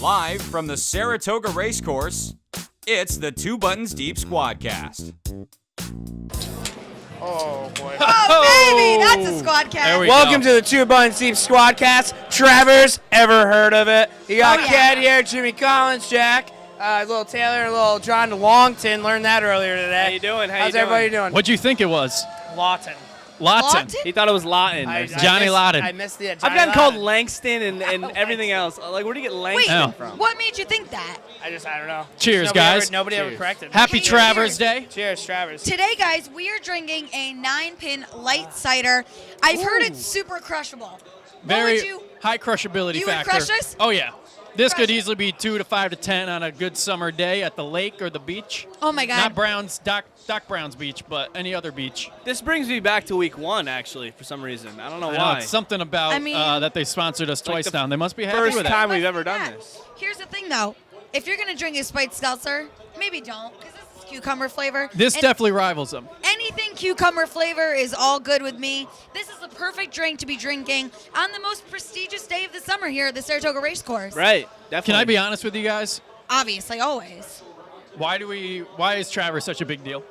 Live from the Saratoga Racecourse, it's the Two Buttons Deep Squadcast. Oh, boy. Oh, baby, that's a Squadcast. Welcome to the Two Buttons Deep Squadcast. Trevor's, ever heard of it? You got Cat here, Jimmy Collins, Jack, little Taylor, a little John Longton. Learned that earlier today. How you doing? How's everybody doing? What'd you think it was? Lawton. Lawton. He thought it was Lawton. Johnny Lawton. I missed the I've Johnny gotten called Lawton. Langston and everything else. Like, where do you get Langston Wait, from? what made you think that? I don't know. Cheers, guys. Nobody ever Cheers. corrected me. Happy Cheers. Travers Day. Cheers, Travers. Today, guys, we are drinking a 9-pin light cider. I've heard it's super crushable. Very What would you? high crushability You would factor. crush this? Oh, yeah. This Crush could it. easily be 2 to 5 to 10 on a good summer day at the lake or the beach. Oh my God. Not Brown's, Doc Brown's beach, but any other beach. This brings me back to week 1, actually, for some reason. I don't know I know, why. it's something about I mean- that they sponsored us twice the down. They must be happy first with time that. we've ever Listen to done that. this. Here's the thing, though. If you're gonna drink a spiked seltzer, maybe don't, because this is cucumber flavor. This And definitely rivals them. anything cucumber flavor is all good with me. This is the perfect drink to be drinking on the most prestigious day of the summer here at the Saratoga Racecourse. Right, definitely. Can I be honest with you guys? Obviously, always. Why is Travers such a big deal?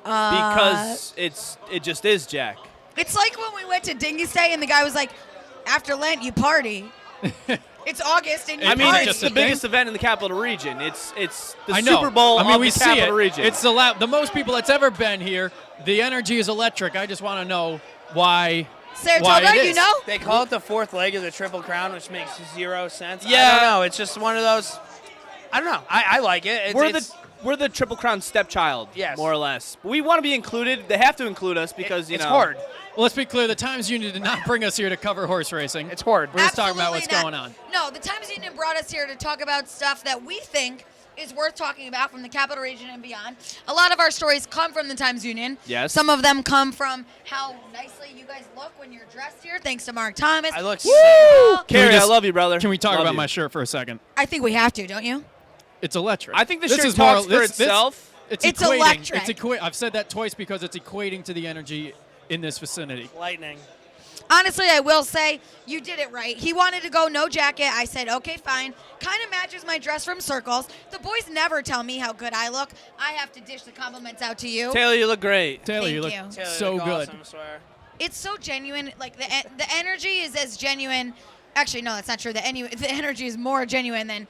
Because it just is, Jack. It's like when we went to Dingus Day and the guy was like, "After Lent, you party." It's August and you I mean, party. it's the biggest event in the Capital Region. It's the I know. Super Bowl I mean, of we the see Capital it. Region. It's the most people that's ever been here. The energy is electric. I just want to know why. Saratoga, why it you is. know? They call it the fourth leg of the Triple Crown, which makes 0 sense. Yeah. I don't know. It's just one of those. I don't know. I like it. We're the Triple Crown stepchild, Yes. more or less. We want to be included. They have to include us because, it's know. hard. Well, let's be clear. The Times Union did not bring us here to cover horse racing. It's hard. We're just talking about Absolutely what's not. going on. No, the Times Union brought us here to talk about stuff that we think is worth talking about from the Capital Region and beyond. A lot of our stories come from the Times Union. Yes. Some of them come from how nicely you guys look when you're dressed here, thanks to Mark Thomas. I look Woo! sick. Carrie, just- I love you, brother. Can we talk Love about you. my shirt for a second? I think we have to, don't you? It's electric. I think the This shirt is talks more, for itself. It's equating. electric. I've said that twice because it's equating to the energy in this vicinity. Lightning. Honestly, I will say you did it right. He wanted to go no jacket. I said, okay, fine. Kind of matches my dress from Circles. The boys never tell me how good I look. I have to dish the compliments out to you. Taylor, you look great. Taylor, Thank you look you. Taylor, so look good. awesome, I swear. It's so genuine. Like the energy is as genuine. Actually, no, that's not true. The energy is more genuine than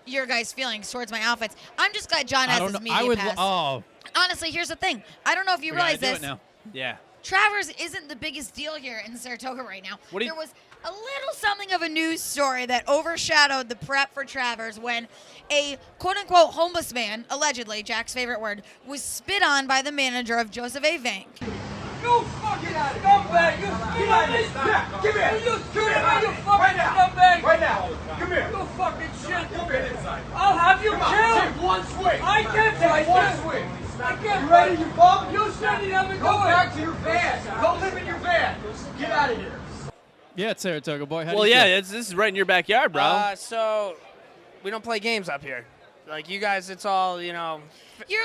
your guys' feelings towards my outfits. I'm just glad John I has don't his know. media I would. pass. Oh, Honestly, here's the thing. I don't know if you we gotta realize do this. it now. Yeah. Travers isn't the biggest deal here in Saratoga right now. What do you- There was a little something of a news story that overshadowed the prep for Travers when a quote-unquote homeless man, allegedly, Jack's favorite word, was spit on by the manager of Joseph A. Vank. You fucking scumbag! You get out of this! Give me it! You fucking scumbag! Right now! Come here! You fucking shit! Come here inside! I'll have you killed! Take one swing! I can't take one swing! I can't. You ready, you bum? You said you never Go do back it! to your van! Go live in your van! Get out of here! Yeah, it's Saratoga, boy. How Well, do you yeah, feel? this is right in your backyard, bro. So, we don't play games up here. Like, you guys, it's all, You're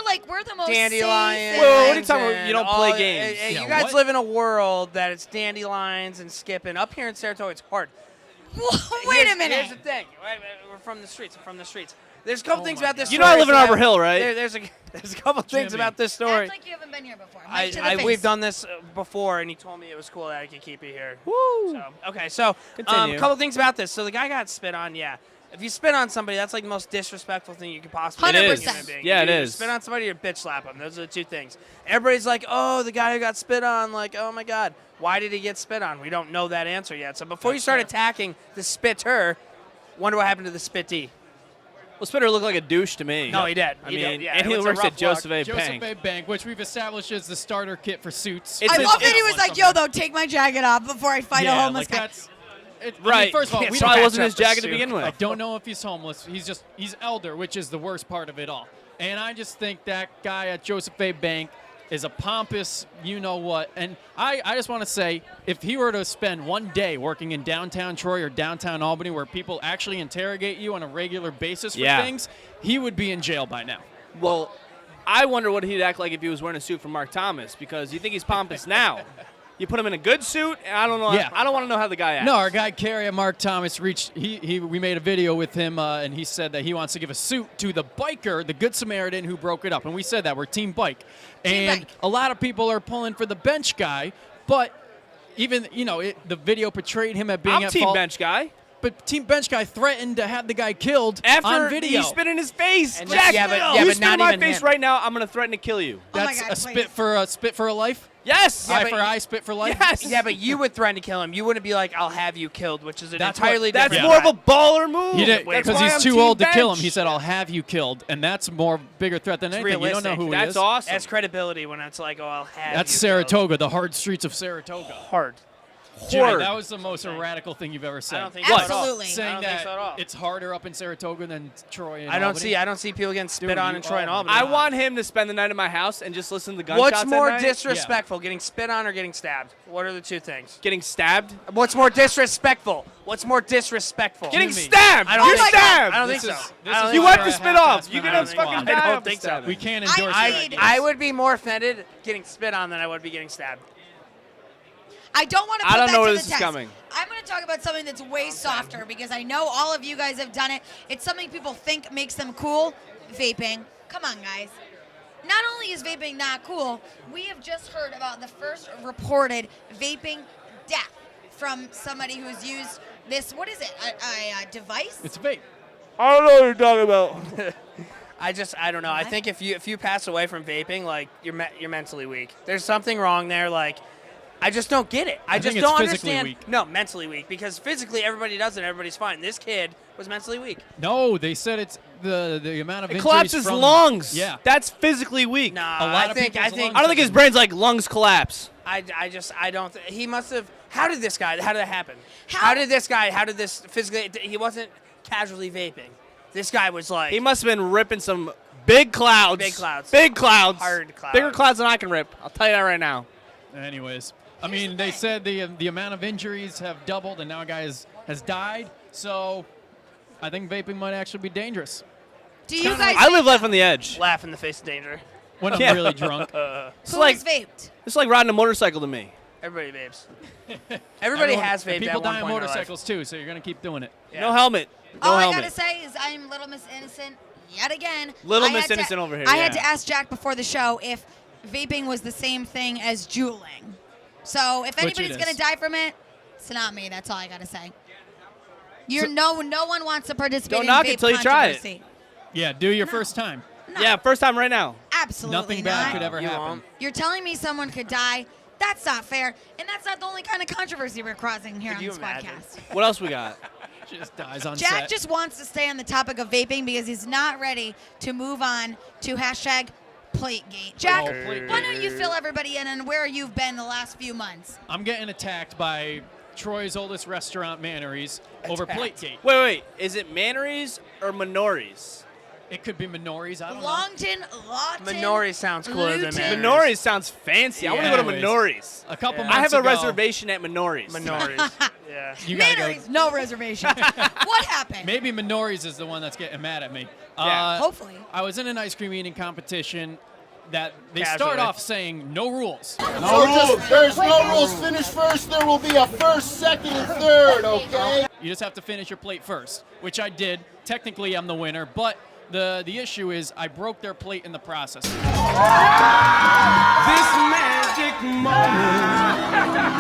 like, we're the most dandelions. safe. Whoa, what are you talking about? and You don't all- play games. Yeah, you guys what? live in a world that it's dandelions and skipping. Up here in Saratoga, it's hard. Wait a minute. Here's the thing. We're from the streets. I'm from the streets. There's a couple things my about this You story. know I live in so Arbor Hill, right? There's a couple things Jimmy. about this story. Act like you haven't been here before. Mic to the face. We've done this before, and he told me it was cool that I could keep you here. Woo. So, okay, so Continue. a couple things about this. So the guy got spit on, yeah. If you spit on somebody, that's like the most disrespectful thing you could possibly do. to a 100%. human being. Yeah, You it either is. Spit on somebody or bitch slap them. Those are the two things. Everybody's like, oh, the guy who got spit on, like, oh my God, why did he get spit on? We don't know that answer yet. So before you start attacking the spitter, wonder what happened to the spittee. Well, Spitter looked like a douche to me. No, he did. I He mean, did, yeah, and it he was a works rough at Joseph A. Joseph Bank. A. Bank, which we've established is the starter kit for suits. It's I a- love that he it's- was like, yo, though, take my jacket off before I fight a yeah, homeless like guy. that's. I mean, Right. first of all, It we probably don't wasn't his match up the jacket to suit. begin with. I don't know if he's homeless. He's elder, which is the worst part of it all. And I just think that guy at Joseph A. Bank is a pompous you-know-what. And I just want to say, if he were to spend one day working in downtown Troy or downtown Albany where people actually interrogate you on a regular basis for Yeah. things, he would be in jail by now. Well, I wonder what he'd act like if he was wearing a suit from Mark Thomas, because you think he's pompous now. You put him in a good suit. And I don't know. Yeah. I don't want to know how the guy acts. No, our guy Carrie at Mark Thomas reached. We made a video with him, and he said that he wants to give a suit to the biker, the Good Samaritan who broke it up. And we said that we're Team Bike, and Bike. a lot of people are pulling for the bench guy. But even the video portrayed him at being I'm at team fault. bench guy. But Team Bench guy threatened to have the guy killed After on video. he spit in his face. And Jack, yeah, but you but spit not in my even face him. right now, I'm gonna threaten to kill you. Oh my That's God, a please. spit for a life. Yes. Eye but for eye, spit for life. Yes. Yeah, but you would threaten to kill him. You wouldn't be like, "I'll have you killed," which is an That's entirely what- different. That's more of a baller move. He did That's because why he's I'm too team old to kill him. bench. He said, "I'll have you killed," and that's more bigger threat than anything. You don't know realistic. who he That's is. awesome. That's credibility when it's like, "Oh, I'll have." That's you Saratoga, the hard streets of Saratoga. killed. Hard. Jimmy, Horde. that was the most radical thing you've ever said. I don't think so at all. Absolutely. I Saying don't think that so at all. it's harder up in Saratoga than Troy and I don't Albany. see people getting spit Dude, on you in Troy and are- Albany. I want him to spend the night at my house and just listen to the gunshots What's at more night. disrespectful, getting spit on or getting stabbed? What are the two things? Getting stabbed. What's more disrespectful? What's more disrespectful? Getting Jimmy. stabbed. I don't You're think so. stabbed. I don't think This so. is- I don't this think You is so. went where to I spit half-assed off. You my gonna answer. fucking I die don't off the think so. stabbing. We can't I endorse need- it. I would be more offended getting spit on than I would be getting stabbed. I don't want to I put don't that know to where the this is test. coming. I'm going to talk about something that's way softer because I know all of you guys have done it. It's something people think makes them cool. Vaping. Come on, guys. Not only is vaping not cool, we have just heard about the first reported vaping death from somebody who's used this, what is it, a device? It's vape. I don't know what you're talking about. I don't know. I think if you pass away from vaping, like you're mentally weak. There's something wrong there. Like I just don't get it. I just think it's don't physically understand. weak. No, mentally weak because physically everybody does it. Everybody's fine. This kid was mentally weak. No, they said it's the amount of It injuries collapses from lungs. Yeah. That's physically weak. Nah, A lot I of think people's lungs I don't think his brain's like lungs collapse. I don't. He must have. How did this guy? How did that happen? How- How did this guy? How did this physically? He wasn't casually vaping. This guy was like. He must have been ripping some big clouds. Big clouds. Big clouds. Hard clouds. Bigger clouds than I can rip. I'll tell you that right now. Anyways, I mean, they said the amount of injuries have doubled, and now a guy has died. So I think vaping might actually be dangerous Do you guys I live life on the edge. laugh in the face of danger. when I'm Yeah. really drunk. It's who like has vaped? it's like riding a motorcycle to me. Everybody vapes. Everybody has And vaped people at one die on point in their life. motorcycles too, so you're gonna keep doing it. Yeah. No helmet. No All helmet. I gotta say is I'm Little Miss Innocent yet again. Little I Miss had to- Innocent over here, I had yeah. to ask Jack before the show if vaping was the same thing as juuling. So if Which anybody's it gonna is. die from it, it's not me. That's all I gotta say. No one wants to participate Don't in knock vape it till you try it. controversy. Yeah, do your first time. Yeah, first time right now. Absolutely Nothing not. bad could ever You happen. won't. You're telling me someone could die? That's not fair, and that's not the only kind of controversy we're causing here Could on you this imagine? podcast. What else we got? She just dies on Jack set. just wants to stay on the topic of vaping because he's not ready to move on to hashtag Plategate. Jack, Oh, Plategate. why don't you fill everybody in on where you've been the last few months? I'm getting attacked by Troy's oldest restaurant, Manory's, over Plategate. Wait. Is it Manory's or Manory's? It could be Manory's. I don't know. Longton, Lawton, Manory sounds cooler than Luton. Manory's. Manory's sounds fancy. I want to go to Anyways. Manory's. A couple Yeah. months I have a ago, reservation at Manory's. Manory's. Yeah. You gotta go. Manory's, no reservation. What happened? Maybe Manory's is the one that's getting mad at me. Yeah. Hopefully. I was in an ice cream eating competition that they Casually. start off saying no rules. No rules. There's no rules. Finish first. There will be a first, second, and third. Okay. You just have to finish your plate first, which I did. Technically, I'm the winner, but the issue is I broke their plate in the process.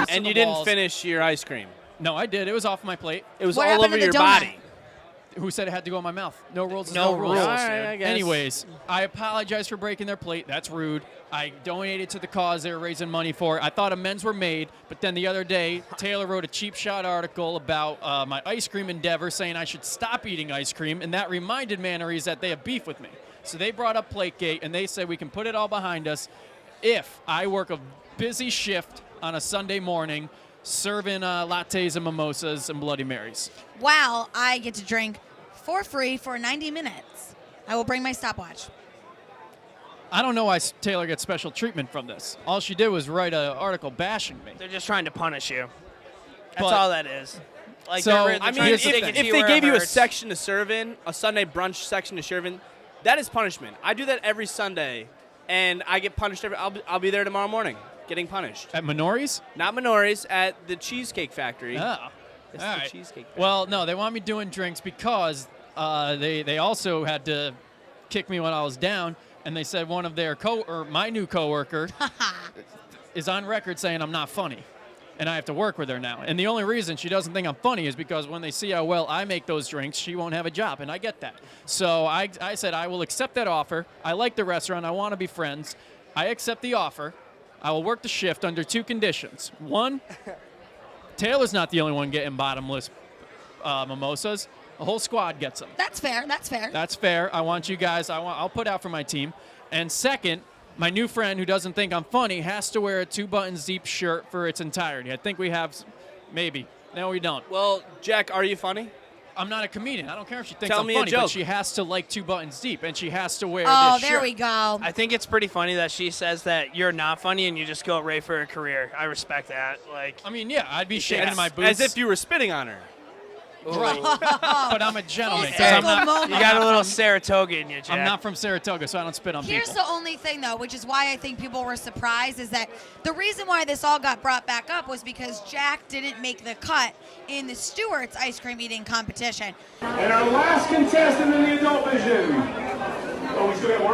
And you didn't finish your ice cream. No, I did. It was off my plate. It was What all happened over to your the donut? body. Who said it had to go in my mouth? No rules is No no rules. rules. All right, I guess. Anyways, I apologize for breaking their plate. That's rude. I donated to the cause they were raising money for. I thought amends were made, but then the other day, Taylor wrote a cheap shot article about my ice cream endeavor, saying I should stop eating ice cream, and that reminded Manory's that they have beef with me. So they brought up Plategate, and they said we can put it all behind us if I work a busy shift on a Sunday morning serving lattes and mimosas and Bloody Marys. Wow, I get to drink for free for 90 minutes. I will bring my stopwatch. I don't know why Taylor gets special treatment from this. All she did was write an article bashing me. They're just trying to punish you. That's But- all that is. Like So, they're I mean, trying to here's the stick thing. it to if you they where gave it you a hurts. section to serve in, a Sunday brunch section to serve in, that is punishment. I do that every Sunday, and I get punished every. I'll be there tomorrow morning, getting punished. At Manory's? Not Manory's, at the Cheesecake Factory. Oh. It's All the right. Cheesecake Factory. Well, no, they want me doing drinks because they also had to kick me when I was down, and they said one of their my new coworker is on record saying I'm not funny, and I have to work with her now. And the only reason she doesn't think I'm funny is because when they see how well I make those drinks, she won't have a job, and I get that. So I said I will accept that offer. I like the restaurant. I want to be friends. I accept the offer. I will work the shift under 2 conditions. 1, Taylor's not the only one getting bottomless mimosas. The whole squad gets them. That's fair. That's fair. That's fair. I want you guys. I'll put out for my team. And second, my new friend who doesn't think I'm funny has to wear a 2 buttons deep shirt for its entirety. I think we have, maybe. No, we don't. Well, Jack, are you funny? I'm not a comedian. I don't care if she thinks Tell I'm me a funny, but joke. she has to like 2 buttons deep, and she has to wear Oh, this there shirt. we go. I think it's pretty funny that she says that you're not funny and you just go right for a career. I respect that. Like, I mean, yeah, I'd be shaking As- my boots. As if you were spitting on her. Right. But I'm a gentleman. Full 'cause I'm circle not, moment. you got a little Saratoga in you, Jack. I'm not from Saratoga, so I don't spit on Here's people. the only thing, though, which is why I think people were surprised, is that the reason why this all got brought back up was because Jack didn't make the cut in the Stewart's ice cream eating competition. And our last contestant in the adult division. Oh, we still got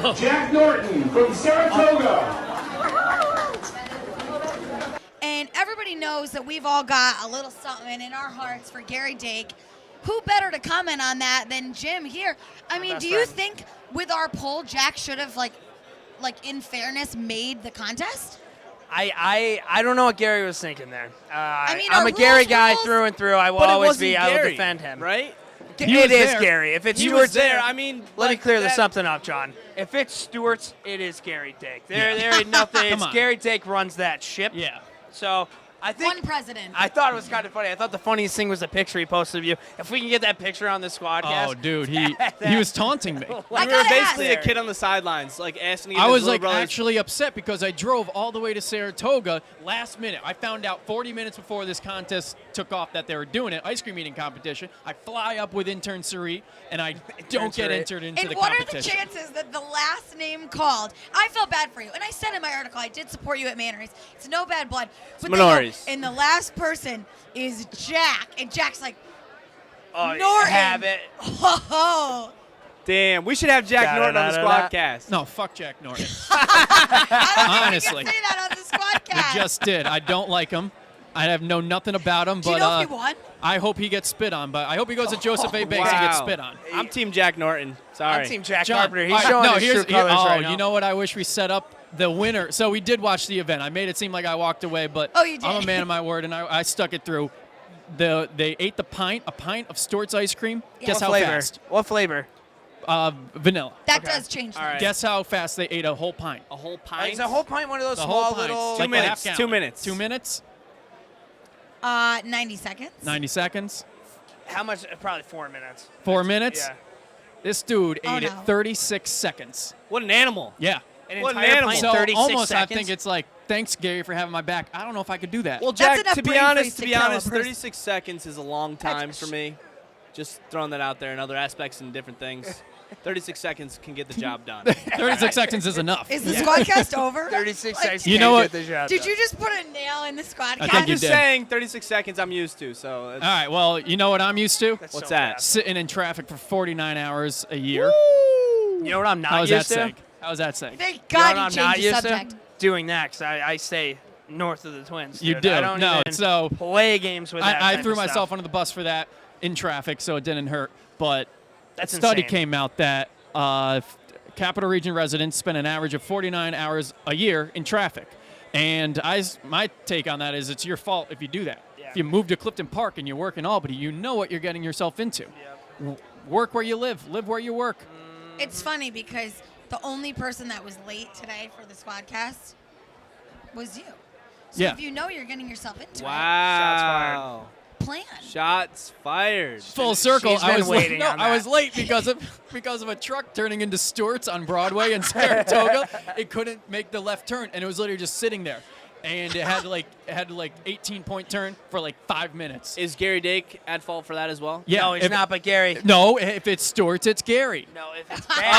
one? Jack Norton from Saratoga. And everybody knows that we've all got a little something in our hearts for Gary Dake. Who better to comment on that than Jim here? I mean, best do you friend. think with our poll, Jack should have, like in fairness, made the contest? I don't know what Gary was thinking there. mean, I'm our a Gary rules guy rules- through and through. I will But it always wasn't be. I will Gary, defend him. right? He was It is there. Gary. If it's He Stewart's, was there. I mean, let me like clear this that- something up, John. If it's Stewart's, it is Gary Dake. There ain't nothing. Come It's on. Gary Dake runs that ship. Yeah. So I think One president. I thought it was kind of funny. I thought the funniest thing was the picture he posted of you. If we can get that picture on the Squadcast. Oh, dude, he was taunting me. I You were gotta basically ask. a kid on the sidelines, like asking to get I his was little like brothers. actually upset because I drove all the way to Saratoga last minute. I found out 40 minutes before this contest took off that they were doing it, ice cream eating competition. I fly up with intern Sarit, and I don't get Sarit. entered into And the what are the competition. chances that the last name called? I felt bad for you, and I said in my article I did support you at Manory's. It's no bad blood. But they go, Manory's. and the last person is Jack, and Jack's like, Oh, you Norton. have it. oh. Damn, we should have Jack Norton on the Da-da-da-da-da. Squadcast. No, fuck Jack Norton. Honestly, Honestly. say that on the Squadcast. You just did. I don't like him. I have know nothing about him, Do you but know if he won? I hope he gets spit on. But I hope he goes to Joseph A. Banks and gets Wow. spit on. I'm Team Jack Norton. Sorry. I'm Team Jack John, Carpenter. He's all right, showing no, his here's, true colors right now. you know what? I wish we set up the winner. So we did watch the event. I made it seem like I walked away, but Oh, you did? I'm a man of my word, and I stuck it through. They ate a pint of Stewart's ice cream. Yeah. Guess What how flavor? fast? What flavor? Vanilla. That Okay. does change. All right. Guess how fast they ate a whole pint. A whole Is pint? a whole pint one of those The small whole pint. little? Like 2 a minutes. half 2 gallon. minutes. 2 minutes. 90 seconds. 90 seconds. How much? Probably 4 minutes. 4 minutes. Yeah. This dude Oh, ate it no. 36 seconds. What an animal. Yeah. An What an entire animal. pint, So 36 almost seconds. I think it's like, thanks, Gary, for having my back. I don't know if I could do that. Well, That's Jack, enough to be brain honest, freeze to kill a person. 36 seconds is a long time for me. Just throwing that out there in other aspects and different things. 36 seconds can get the job done. 36 seconds is enough. Is the Squadcast over? 36 Like, seconds. You can't know get what? the job Did done. you just put a nail in the Squadcast? I think I'm you just did. saying 36 seconds I'm used to, so it's, All right, well, you know what I'm used to? That's what's so that? fast. Sitting in traffic for 49 hours a year. You know what I'm not How was that used to? sick? How was that sick? Thank You know God what I'm you not changed the used subject. to? Doing that, 'cause I stay north of the Twins. You dude. do. I don't No, even so play games with that I type threw of myself stuff. under the bus for that in traffic, so it didn't hurt. But That's a study insane. came out that Capital Region residents spend an average of 49 hours a year in traffic. And my take on that is it's your fault if you do that. Yeah. If you move to Clifton Park and you work in Albany, you know what you're getting yourself into. Work where you live where you work. It's funny because the only person that was late today for the Squadcast was you. So Yeah. if you know you're getting yourself into wow. it, plan. Shots fired. Full circle. she's been I was late. waiting No, on I that. was late because of a truck turning into Stewart's on Broadway in Saratoga. It couldn't make the left turn, and it was literally just sitting there. And it had like 18-point turn for like 5 minutes. Is Gary Dake at fault for that as well? Yeah, No, he's if- not, but Gary. No, if it's Stewart's, it's Gary. No, if it's bad.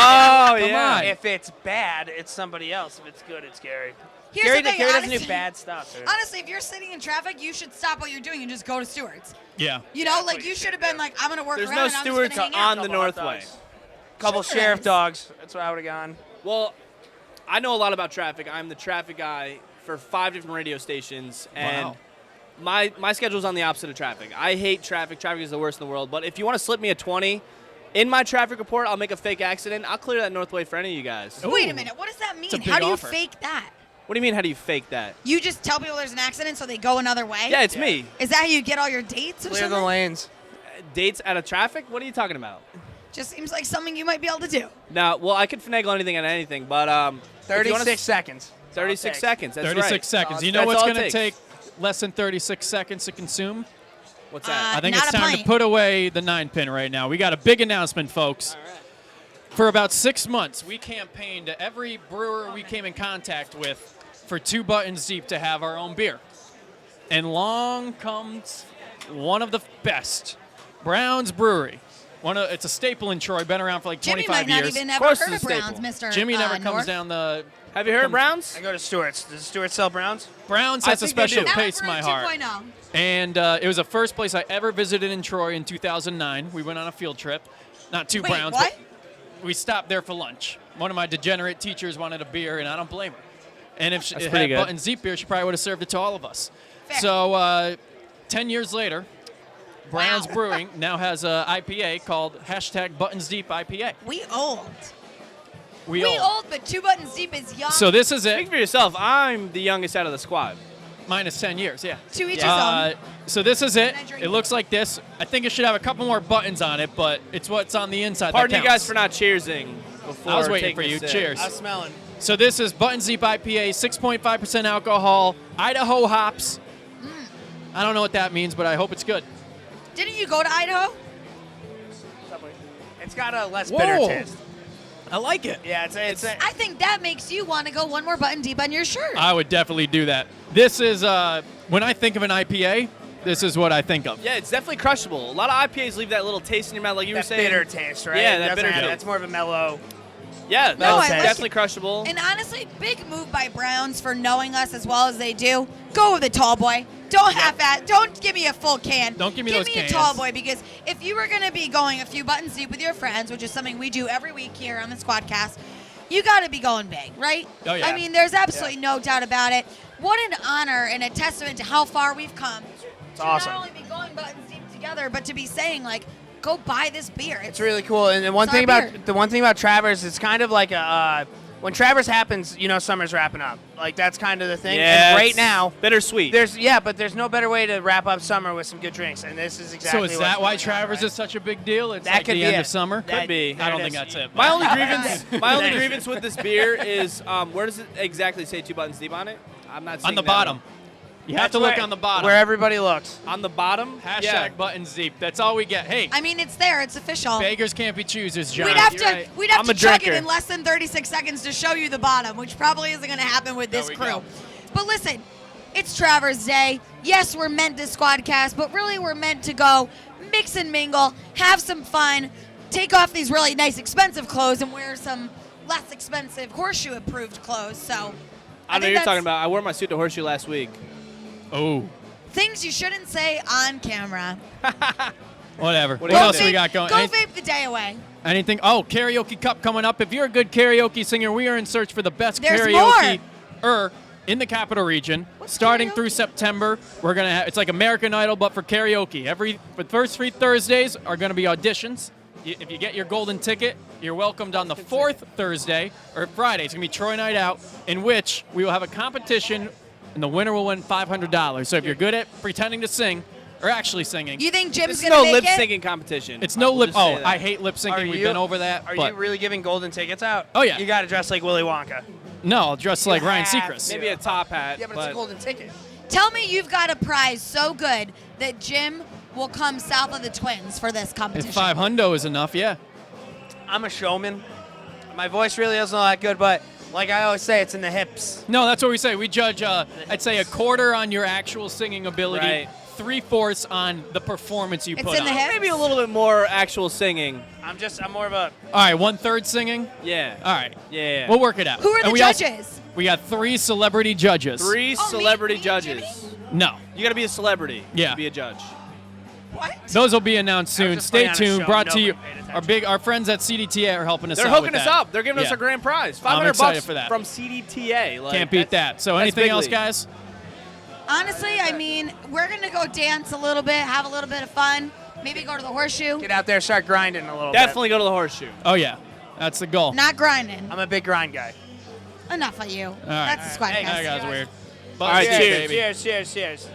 Oh, Come yeah. on. If it's bad, it's somebody else. If it's good, it's Gary. Here's Gary, the thing. Gary doesn't honestly, do bad stuff, dude. honestly, if you're sitting in traffic, you should stop what you're doing and just go to Stewart's. Yeah. You know, like you should have been like, I'm gonna work There's around. no and I'm just Stewart's gonna hang out. on the Couple hot Northway. dogs. Couple Sure sheriff is. dogs. That's where I would have gone. Well, I know a lot about traffic. I'm the traffic guy for 5 different radio stations, and Wow. my schedule's on the opposite of traffic. I hate traffic. Traffic is the worst in the world. But if you want to slip me a 20 in my traffic report, I'll make a fake accident. I'll clear that Northway for any of you guys. Ooh. Wait a minute. What does that mean? a big How do you offer. fake that? What do you mean? How do you fake that? You just tell people there's an accident so they go another way? Yeah, it's me. Is that how you get all your dates or Clear something? the lanes. Dates out of traffic? What are you talking about? Just seems like something you might be able to do. No, well, I could finagle anything and anything, but 36 seconds. 36 seconds. That's 36 right. seconds. You know That's what's all it going to takes. take less than 36 seconds to consume? What's that? I think not it's a time to pint. put away the 9-pin right now. We got a big announcement, folks. For about 6 months, we campaigned to every brewer we came in contact with for 2 buttons deep to have our own beer. And along comes one of the best, Brown's Brewery. It's a staple in Troy, been around for like Jimmy 25 might not years. even Of ever course heard it's of a Browns, staple. Mr. Jimmy never comes North. down the... Have you heard of Browns? I go to Stewart's. Does Stewart sell Browns? Browns I has a think they special do. place in my heart. 2.0. And it was the first place I ever visited in Troy in 2009. We went on a field trip. Not two Wait, Browns, what? but we stopped there for lunch. One of my degenerate teachers wanted a beer, and I don't blame her. And if she That's had pretty good. Button Zeep beer, she probably would have served it to all of us. Fair. So 10 years later, Brown's Wow. Brewing now has a IPA called #Buttons Deep IPA. We old. We We all. old, but 2 buttons deep is young. So this is Speak it. for yourself. I'm the youngest out of the squad. Minus 10 years, yeah. to each his own. So this is it. Can I drink It looks like this. I think it should have a couple more buttons on it, but it's what's on the inside Pardon that you guys counts. for not cheersing before I was waiting taking for a you. sip. Cheers. I'm smelling. So this is Button Deep IPA, 6.5% alcohol, Idaho hops. I don't know what that means, but I hope it's good. Didn't you go to Idaho? It's got a less Whoa. bitter taste. I like it. Yeah, it's a I think that makes you want to go one more button deep on your shirt. I would definitely do that. This is, when I think of an IPA, this is what I think of. Yeah, it's definitely crushable. A lot of IPAs leave that little taste in your mouth, like you were that saying. bitter taste, right? Yeah, It that doesn't bitter have- taste. That's more of a mellow. Yeah, No, I that's like definitely it. crushable. And honestly, big move by Browns for knowing us as well as they do. Go with the tall boy. Don't half-ass. Don't give me a full can. Don't give me those a cans. tall boy, because if you were going to be going a few buttons deep with your friends, which is something we do every week here on the Squadcast, you got to be going big, right? Oh, yeah. I mean, there's absolutely no doubt about it. What an honor and a testament to how far we've come. It's to awesome. not only be going buttons deep together, but to be saying, like, go buy this beer. It's really cool. And the one It's thing our about beer. the one thing about Travers, it's kind of like a when Travers happens, you know, summer's wrapping up. Like that's kind of the thing. Yeah, and right it's now, bittersweet. but there's no better way to wrap up summer with some good drinks, and this is exactly. So is what's that why going on, Travers right? is such a big deal? It's That like could the be end it. of summer? That- Could be. there I don't it think is. that's it. My but- only grievance, Thanks. with this beer is where does it exactly say 2 buttons deep on it? I'm not seeing on the that. bottom. You have to That's look where- on the bottom. where everybody looks. On the bottom. #Buttons Deep. That's all we get. Hey, I mean, it's there. It's official. beggars can't be choosers, John. We'd have You're to right. we'd have I'm to a chug it drinker. in less than 36 seconds to show you the bottom, which probably isn't going to happen with this we crew. go. But listen, it's Travers Day. Yes, we're meant to Squadcast, but really we're meant to go mix and mingle, have some fun, take off these really nice expensive clothes and wear some less expensive horseshoe approved clothes. So I know think what you're that's talking about. I wore my suit to Horseshoe last week. Oh, things you shouldn't say on camera. whatever. What What do you else think? we got going? Go Any- vape the day away. Anything? Oh, Karaoke Cup coming up. If you're a good karaoke singer, we are in search for the best There's karaoke in the capital region. What's Starting karaoke? through September, we're gonna have it's like American Idol, but for karaoke. The first 3 Thursdays are gonna be auditions. If you get your golden ticket, you're welcomed on the 4th Thursday or Friday. It's gonna be Troy Night Out, in which we will have a competition, and the winner will win $500. So if you're good at pretending to sing or actually singing, You think Jim's This is going to no make lip it? syncing competition. it's no We'll lip. just say Oh, that. I hate lip syncing. We've been over that. Are but you really giving golden tickets out? Oh, yeah. You got to dress like Willy Wonka. no, I'll dress like Ryan have Seacrest. to. Maybe a top hat. Yeah, but it's a golden ticket. Tell me you've got a prize so good that Jim will come south of the Twins for this competition. If $500 is enough, yeah. I'm a showman. My voice really isn't all that good, but like I always say, it's in the hips. No, that's what we say. We judge, I'd say, a quarter on your actual singing ability, Right. 3/4 on the performance you It's put in the on. hips. Maybe a little bit more actual singing. I'm more of a. All right, 1/3 singing. Yeah. All right, Yeah. we'll work it out. Who are And the we also- judges? We got 3 celebrity judges. 3 celebrity judges. No. You got to be a celebrity Yeah. to be a judge. What? Those will be announced soon. just Stay playing on a tuned. show. Brought to you. Nobody paid Our friends at CDTA are helping us They're out hooking with us that. up. They're giving us Yeah. a grand prize. I'm $500 excited for that. from CDTA. Like, Can't beat that. So anything big else, league. guys? Honestly, I mean, we're going to go dance a little bit, have a little bit of fun, maybe go to the horseshoe. Get out there, start grinding a little Definitely go to the horseshoe. Oh, yeah. That's the goal. Not grinding. bit. I'm a big grind guy. Enough of you. right. That's the Squadcast. That guy's weird. All right, Buzz, cheers. baby. Cheers.